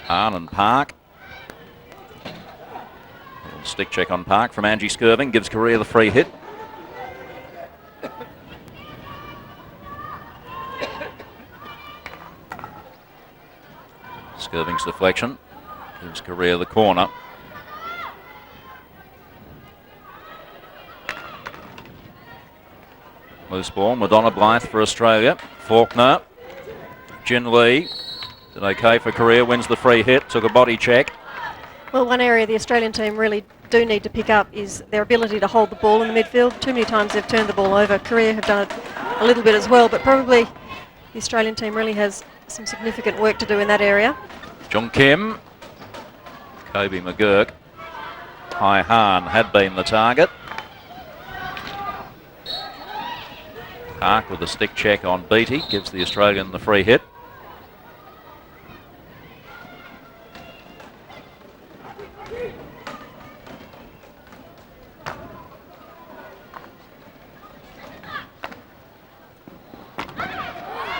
Hahn and Park. Stick check on Park from Angie Skirving, gives Korea the free hit. Skirving's deflection gives Korea the corner. Loose ball, Madonna Blythe for Australia. Faulkner, Jin Lee, did okay for Korea, wins the free hit, took a body check. Well, one area the Australian team really do need to pick up is their ability to hold the ball in the midfield. Too many times they've turned the ball over. Korea have done it a little bit as well, but probably the Australian team really has some significant work to do in that area. Jung Kim, Kobe McGurk, Hai Han had been the target. Park with a stick check on Beattie, gives the Australian the free hit.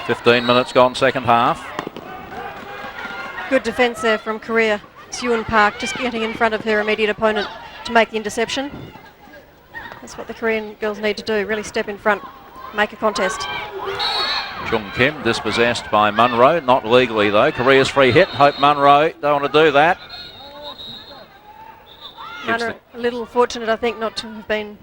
"15 minutes gone, second half." Good defence there from Korea. Seoon Park just getting in front of her immediate opponent to make the interception. That's what the Korean girls need to do, really step in front, make a contest. Jung Kim dispossessed by Munro, not legally though. Korea's free hit. Hope Munro don't want to do that. Munro a little fortunate, I think, not to have been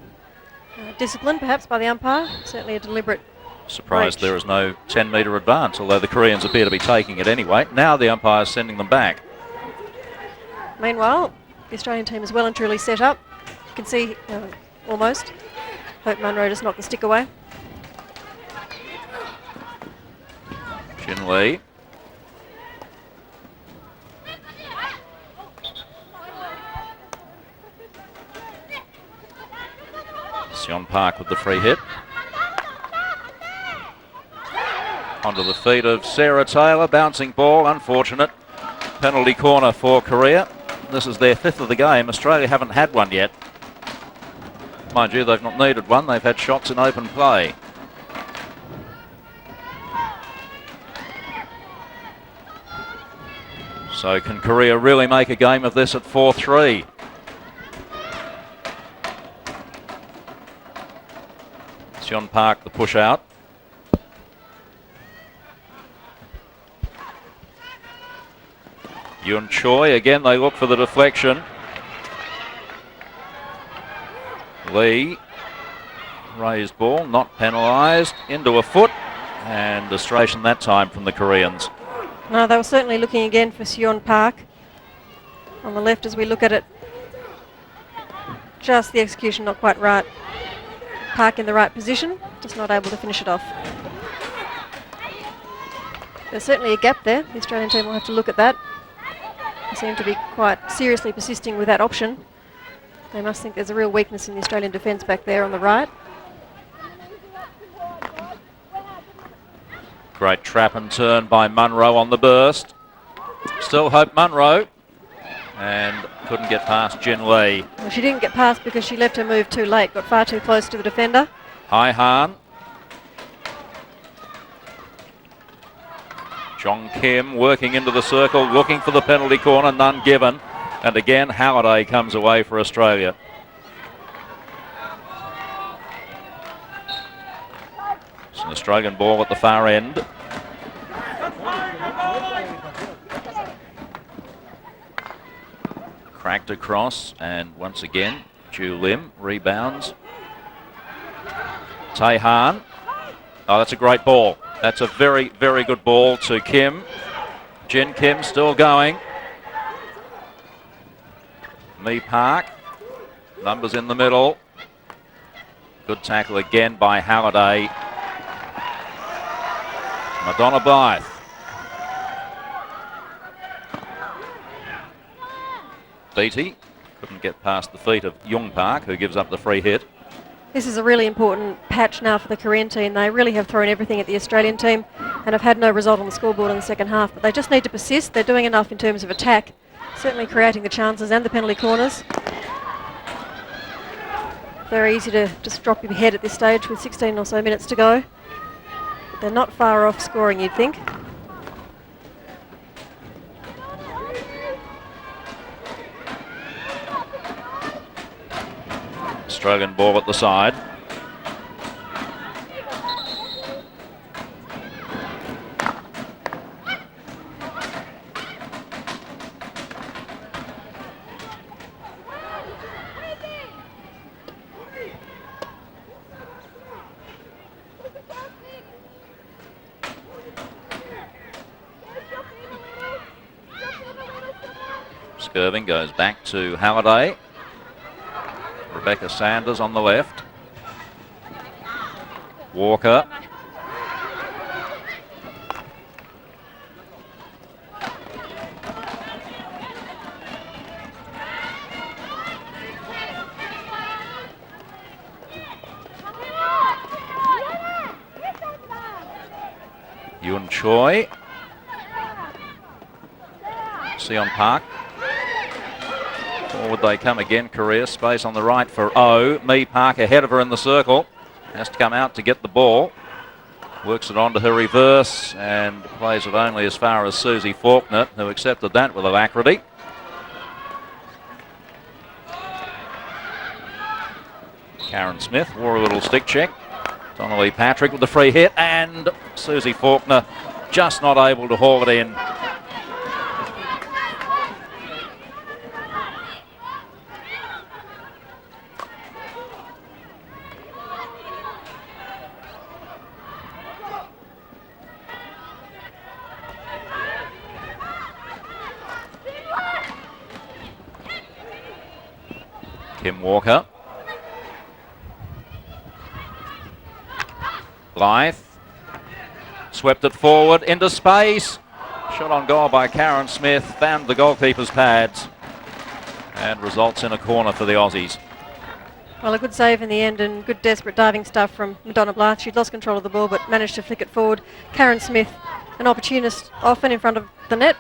disciplined perhaps by the umpire. Certainly a deliberate Surprised breach. there is no 10-metre advance, although the Koreans appear to be taking it anyway. Now the umpire's sending them back. Meanwhile, the Australian team is well and truly set up. You can see almost. Hope Munro just knocked the stick away. Jin Lee. Seon Park with the free hit. Onto the feet of Sarah Taylor, bouncing ball, unfortunate. Penalty corner for Korea. This is their 5th of the game. Australia haven't had one yet. Mind you, they've not needed one. They've had shots in open play. So can Korea really make a game of this at 4-3? Seon Park the push out. Yun Choi, again they look for the deflection. Lee, raised ball, not penalised, into a foot, and frustration that time from the Koreans. No, they were certainly looking again for Seon Park. On the left as we look at it, just the execution not quite right. Park in the right position, just not able to finish it off. There's certainly a gap there. The Australian team will have to look at that. They seem to be quite seriously persisting with that option. They must think there's a real weakness in the Australian defence back there on the right. Great trap and turn by Munro on the burst. Still Hope Munro, and couldn't get past Jin Lee. Well, she didn't get past because she left her move too late, got far too close to the defender. Hai Han. Jong Kim working into the circle, looking for the penalty corner, none given. And again, Halliday comes away for Australia. It's an Australian ball at the far end. Cracked across, and once again, Ju Lim rebounds. Tae Han. Oh, that's a great ball. That's a very, very good ball to Kim. Jin Kim still going. Mi Park. Numbers in the middle. Good tackle again by Halliday. Madonna Blythe. Beattie couldn't get past the feet of Jung Park, who gives up the free hit. This is a really important patch now for the Korean team. They really have thrown everything at the Australian team and have had no result on the scoreboard in the second half. But they just need to persist. They're doing enough in terms of attack, certainly creating the chances and the penalty corners. Very easy to just drop your head at this stage with 16 or so minutes to go. But they're not far off scoring, you'd think. Australian ball at the side. Skirving goes back to Halliday. Rebecca Sanders on the left. Walker. Yun Choi. Sion Park. Forward they come again, Korea. Space on the right for O. Mee Park ahead of her in the circle. Has to come out to get the ball. Works it onto her reverse and plays it only as far as Susie Faulkner, who accepted that with alacrity. Karen Smith wore a little stick check. Donnelly Patrick with the free hit, and Susie Faulkner just not able to haul it in. Kim Walker. Blythe. Swept it forward into space. Shot on goal by Karen Smith. Found the goalkeeper's pads. And results in a corner for the Aussies. Well, a good save in the end and good desperate diving stuff from Madonna Blythe. She'd lost control of the ball but managed to flick it forward. Karen Smith, an opportunist, often in front of the net.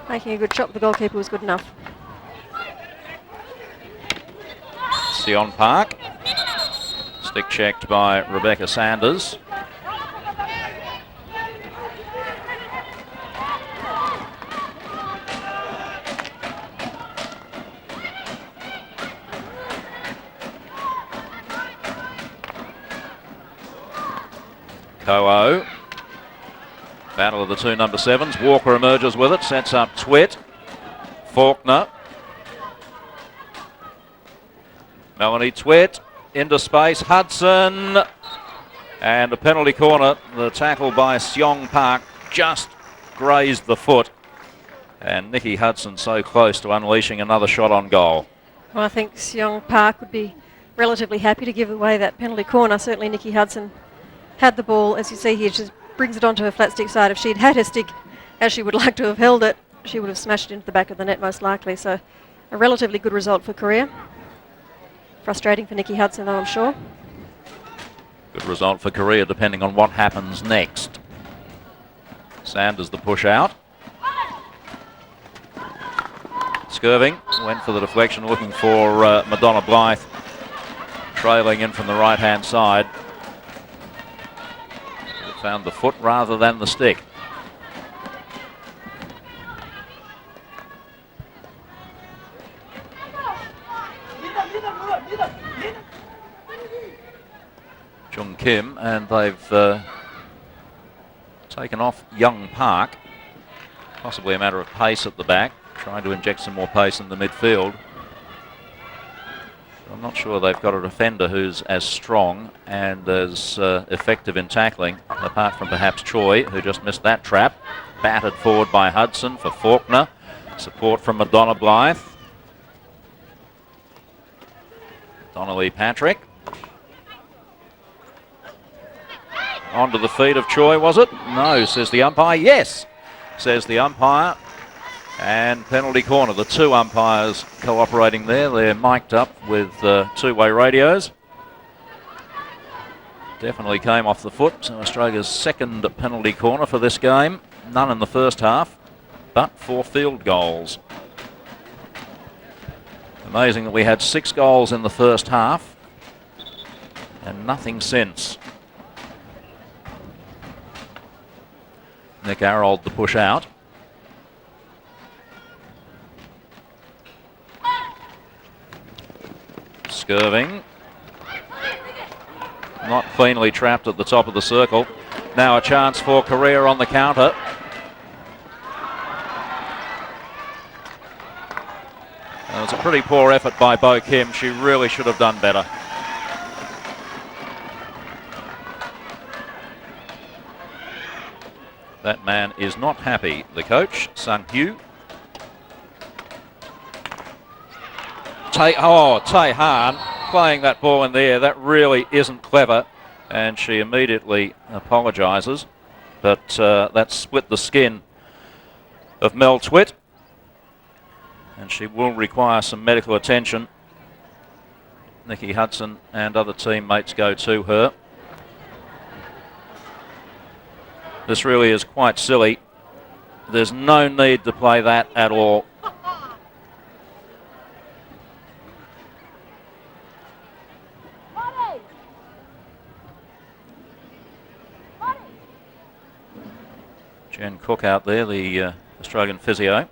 Making a good shot, the goalkeeper was good enough. Sion Park. Stick checked by Rebecca Sanders. Ko'o. Battle of the two number 7s. Walker emerges with it, sets up Twit. Faulkner. Melanie Twit into space. Hudson. And a penalty corner. The tackle by Sion Park just grazed the foot. And Nikki Hudson so close to unleashing another shot on goal. Well, I think Sion Park would be relatively happy to give away that penalty corner. Certainly Nikki Hudson had the ball, as you see here, just brings it onto her flat stick side. If she'd had her stick as she would like to have held it, she would have smashed it into the back of the net most likely. So a relatively good result for Korea. Frustrating for Nikki Hudson though, I'm sure. Good result for Korea depending on what happens next. Sanders the push out. Skirving went for the deflection looking for Madonna Blythe. Trailing in from the right hand side. Found the foot rather than the stick. Jung Kim, and they've taken off Young Park. Possibly a matter of pace at the back, trying to inject some more pace in the midfield. I'm not sure they've got a defender who's as strong and as effective in tackling, apart from perhaps Choi, who just missed that trap. Batted forward by Hudson for Faulkner. Support from Madonna Blythe. Donnelly Patrick. Onto the feet of Choi, was it? No, says the umpire. Yes, says the umpire. And penalty corner. The two umpires cooperating there. They're mic'd up with two-way radios. Definitely came off the foot. So Australia's second penalty corner for this game. None in the first half, but 4 field goals. Amazing that we had 6 goals in the first half and nothing since. Nick Arold the push out. Skirving. Not cleanly trapped at the top of the circle. Now a chance for Korea on the counter. It was a pretty poor effort by Bo Kim. She really should have done better. That man is not happy, the coach, Sung Hyu. Tae Han playing that ball in the air. That really isn't clever. And she immediately apologises. But that split the skin of Mel Twitt. And she will require some medical attention. Nikki Hudson and other teammates go to her. This really is quite silly. There's no need to play that at all. Jen Cook out there, the Australian physio.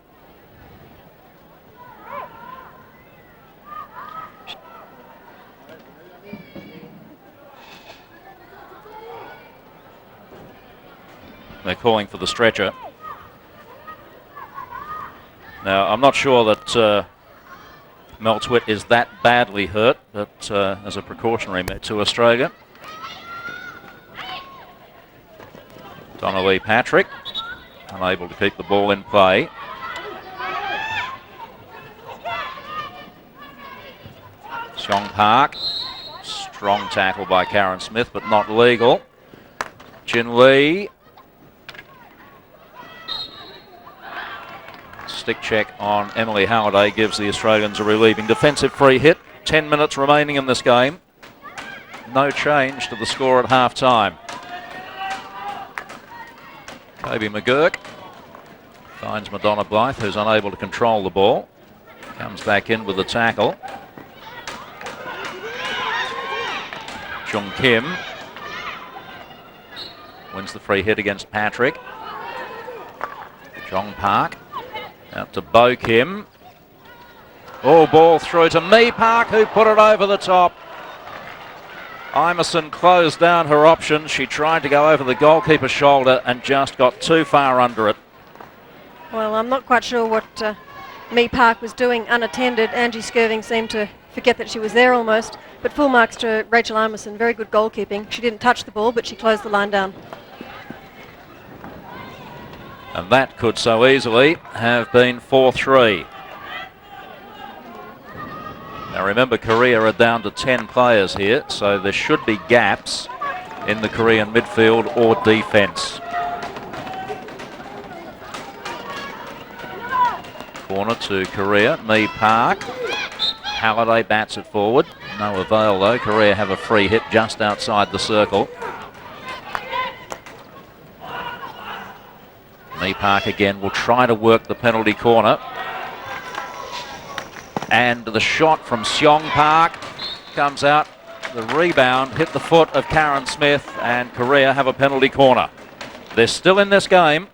They're calling for the stretcher. Now, I'm not sure that Mel Twitt is that badly hurt, but as a precautionary measure to Australia. Donnelly Patrick, unable to keep the ball in play. Seong Park, strong tackle by Karen Smith, but not legal. Jin Lee. Stick check on Emily Halliday gives the Australians a relieving defensive free hit. 10 minutes remaining in this game. No change to the score at half time. Kobe McGurk finds Madonna Blythe, who's unable to control the ball. Comes back in with the tackle. Jung Kim wins the free hit against Patrick. Jong Park out to Bo Kim. Oh, ball through to Me Park, who put it over the top. Imeson closed down her options. She tried to go over the goalkeeper's shoulder and just got too far under it. Well, I'm not quite sure what Me Park was doing unattended. Angie Skirving seemed to forget that she was there almost. But full marks to Rachel Imeson. Very good goalkeeping. She didn't touch the ball, but she closed the line down. And that could so easily have been 4-3. Now remember, Korea are down to 10 players here, so there should be gaps in the Korean midfield or defence. Corner to Korea, Me Park. Halliday bats it forward. No avail though. Korea have a free hit just outside the circle. Me Park again will try to work the penalty corner. And the shot from Seong Park comes out. The rebound hit the foot of Karen Smith, and Korea have a penalty corner. They're still in this game.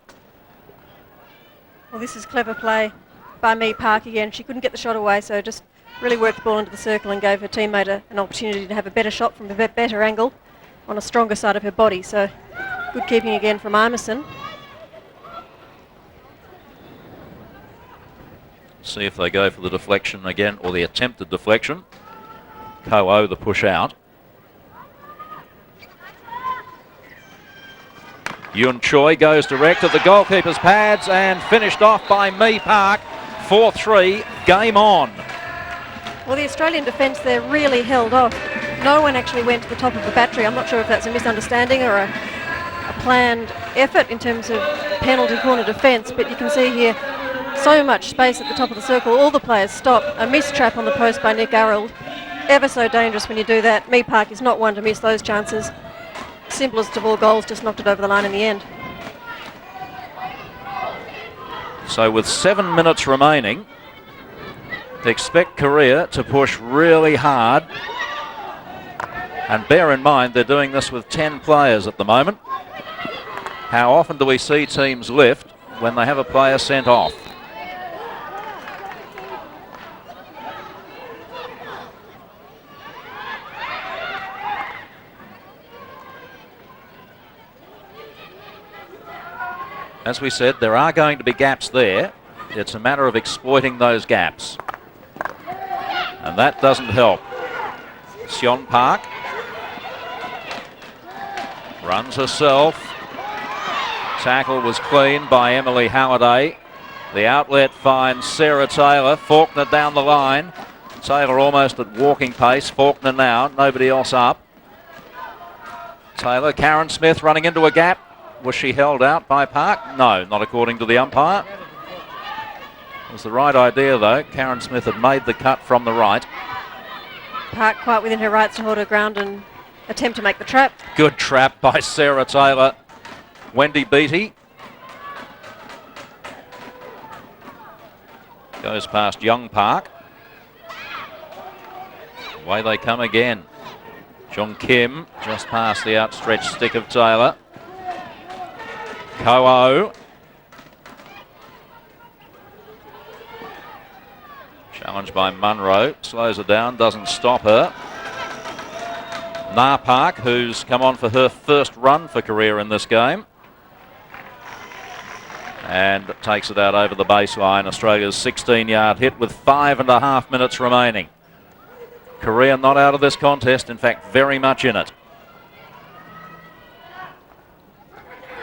Well, this is clever play by Me Park again. She couldn't get the shot away, so just really worked the ball into the circle and gave her teammate an opportunity to have a better shot from a better angle on a stronger side of her body. So good keeping again from Imeson. See if they go for the deflection again, or the attempted deflection. Ko-Oh the push out. Yun Choi goes direct at the goalkeeper's pads and finished off by Me Park. 4-3, game on. Well, the Australian defence there really held off. No one actually went to the top of the battery. I'm not sure if that's a misunderstanding or a planned effort in terms of penalty corner defence, but you can see here so much space at the top of the circle. All the players stop. A missed trap on the post by Nick Arrold. Ever so dangerous when you do that. Me Park is not one to miss those chances. Simplest of all goals, just knocked it over the line in the end. So with 7 minutes remaining, expect Korea to push really hard. And bear in mind, they're doing this with 10 players at the moment. How often do we see teams lift when they have a player sent off? As we said, there are going to be gaps there. It's a matter of exploiting those gaps. And that doesn't help. Sion Park runs herself. Tackle was clean by Emily Halliday. The outlet finds Sarah Taylor. Faulkner down the line. Taylor almost at walking pace. Faulkner now, nobody else up. Taylor, Karen Smith running into a gap. Was she held out by Park? No, not according to the umpire. It was the right idea though. Karen Smith had made the cut from the right. Park quite within her rights to hold her ground and attempt to make the trap. Good trap by Sarah Taylor. Wendy Beattie goes past Young Park. Away they come again. Jung Kim just past the outstretched stick of Taylor. Ko'o. Challenged by Munro. Slows her down, doesn't stop her. Nah Park, who's come on for her first run for career in this game. And takes it out over the baseline. Australia's 16-yard hit with 5.5 minutes remaining. Korea not out of this contest, in fact, very much in it.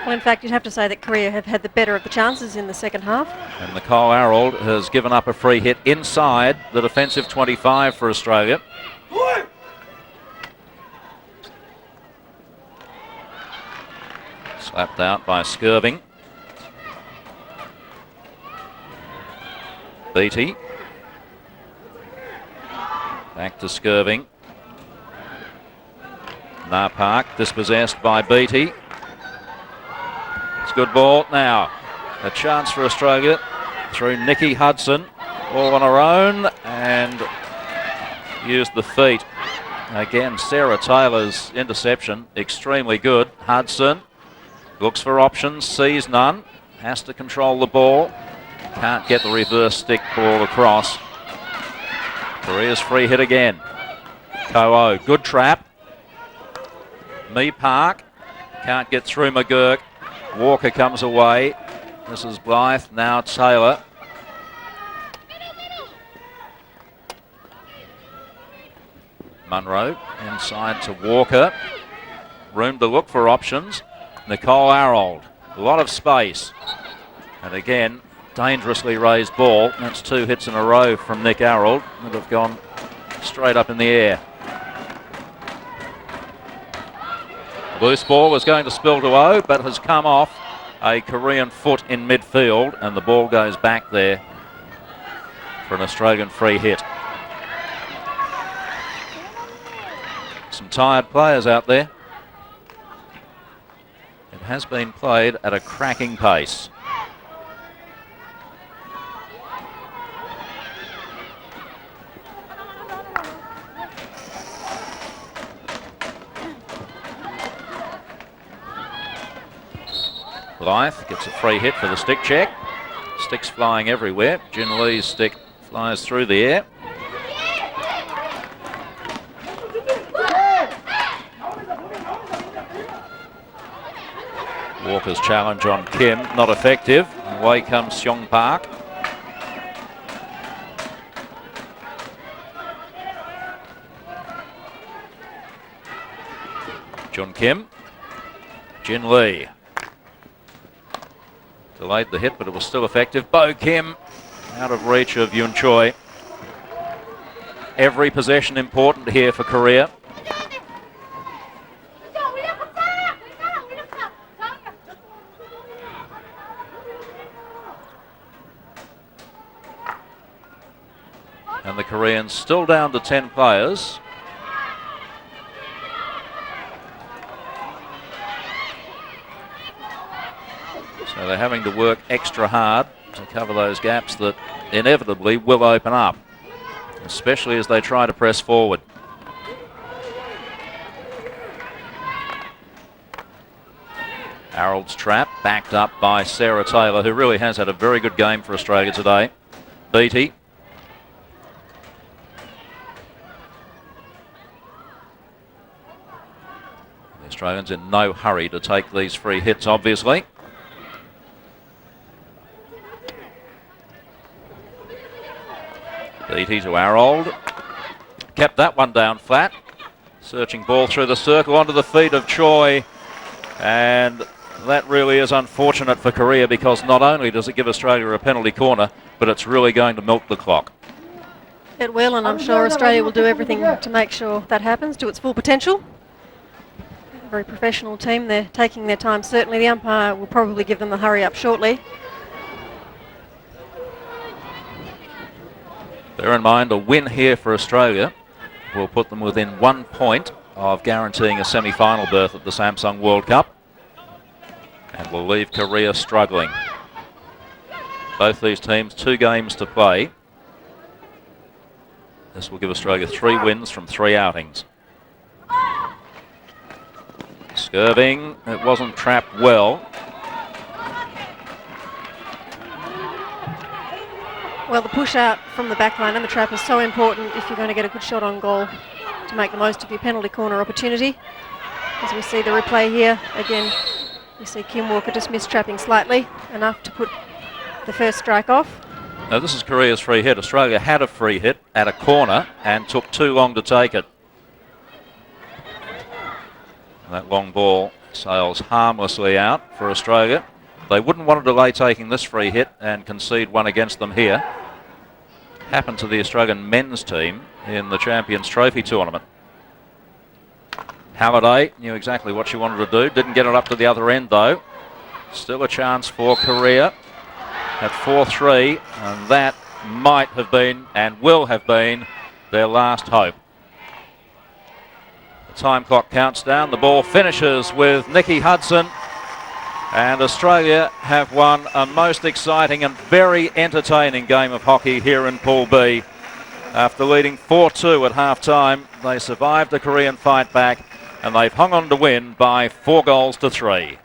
Well, in fact, you'd have to say that Korea have had the better of the chances in the second half. And Nicole Arold has given up a free hit inside the defensive 25 for Australia. Slapped out by Skirving. Beattie. Back to Skirving. Nah Park dispossessed by Beattie. It's good ball now. A chance for Australia through Nikki Hudson. All on her own and used the feet. Again, Sarah Taylor's interception, extremely good. Hudson looks for options, sees none. Has to control the ball. Can't get the reverse stick ball across. Korea's free hit again. Ko'o, good trap. Mee Park, can't get through McGurk. Walker comes away. This is Blythe, now Taylor. Munro inside to Walker. Room to look for options. Nicole Arold, a lot of space. And again, dangerously raised ball. That's 2 hits in a row from Nick Arold that have gone straight up in the air. Loose ball was going to spill to O, but has come off a Korean foot in midfield, and the ball goes back there for an Australian free hit. Some tired players out there. It has been played at a cracking pace. Blythe gets a free hit for the stick check. Sticks flying everywhere. Jin Lee's stick flies through the air. Walker's challenge on Kim, not effective. Away comes Seong Park. Jun Kim. Jin Lee. Delayed the hit, but it was still effective. Bo Kim out of reach of Yun Choi. Every possession important here for Korea. And the Koreans still down to 10 players. So they're having to work extra hard to cover those gaps that inevitably will open up, especially as they try to press forward. Harold's trap backed up by Sarah Taylor, who really has had a very good game for Australia today. Beattie. The Australians in no hurry to take these free hits, obviously. Beattie to Harold. Kept that one down flat. Searching ball through the circle onto the feet of Choi. And that really is unfortunate for Korea, because not only does it give Australia a penalty corner, but it's really going to milk the clock. It will, and I'm sure Australia will do everything to make sure that happens to its full potential. A very professional team. They're taking their time. Certainly the umpire will probably give them the hurry up shortly. Bear in mind, a win here for Australia will put them within 1 point of guaranteeing a semi-final berth at the Samsung World Cup, and will leave Korea struggling. Both these teams 2 games to play. This will give Australia 3 wins from 3 outings. Skirving, it wasn't trapped well. Well, the push out from the back line and the trap is so important if you're going to get a good shot on goal to make the most of your penalty corner opportunity. As we see the replay here, again, you see Kim Walker just mistrapping slightly, enough to put the first strike off. Now this is Korea's free hit. Australia had a free hit at a corner and took too long to take it. That long ball sails harmlessly out for Australia. They wouldn't want to delay taking this free hit and concede one against them here. Happened to the Australian men's team in the Champions Trophy tournament. Halliday knew exactly what she wanted to do. Didn't get it up to the other end though. Still a chance for Korea at 4-3, and that might have been and will have been their last hope. The time clock counts down. The ball finishes with Nikki Hudson. And Australia have won a most exciting and very entertaining game of hockey here in Pool B. After leading 4-2 at half-time, they survived the Korean fight back, and they've hung on to win by 4 goals to 3.